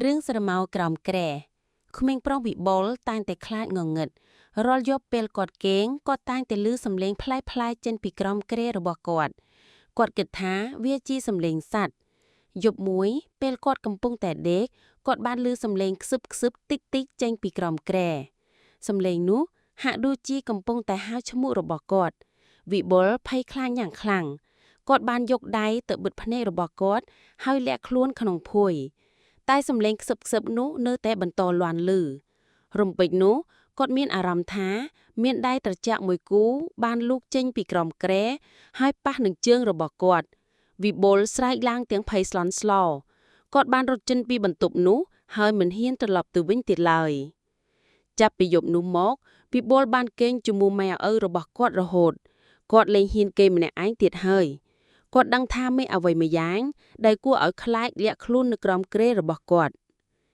រឿងស្រមៅក្រោមក្រែក្មេងប្រុសវិបុលតែងតែខ្លាចងងឹតរាល់យប់ពេលគាត់គេងគាត់តែងតែឮសំឡេងប្លែកៗចេញពីក្រោមក្រែរបស់គាត់គិតថាវាជាសំឡេងសត្វយប់មួយពេលគាត់កំពុងតែដេកគាត់បានឮសំឡេងខ្សឹបតិចចេញពីក្រោមក្រែសំឡេងនោះហាក់ដូចជាកំពុងតែហៅឈ្មោះរបស់គាត់វិបុលភ័យខ្លាចយ៉ាងខ្លាំងគាត់បានយកដៃទៅបិទភ្នែករបស់គាត់ហើយលាក់ខ្លួនក្នុងភួយតែសំឡេងខ្សឹបនោះនៅតែបន្តលាន់ឮរំពេចនោះគាត់មានអារម្មណ៍ថាមានដៃត្រជាក់មួយគូបានលូកចេញពីក្រោមក្រែហើយប៉ះនឹងជើងរបស់គាត់វិបុលស្រែកឡើងទាំងភ័យស្លន់ស្លោគាត់បានរត់ចេញពីបន្ទប់នោះហើយមិនហ៊ានត្រឡប់ទៅវិញទៀតឡើយចាប់ពីយប់នោះមកវិបុលបានគេងជាមួយម៉ែឪរបស់គាត់រហូតគាត់លែងហ៊ានគេងម្នាក់ឯងទៀតហើយគាត់ដឹងថាមានអ្វីម្យ៉ាងដែលគួរឲ្យខ្លាចលាក់ខ្លួននៅក្រោមគ្រែរបស់គាត់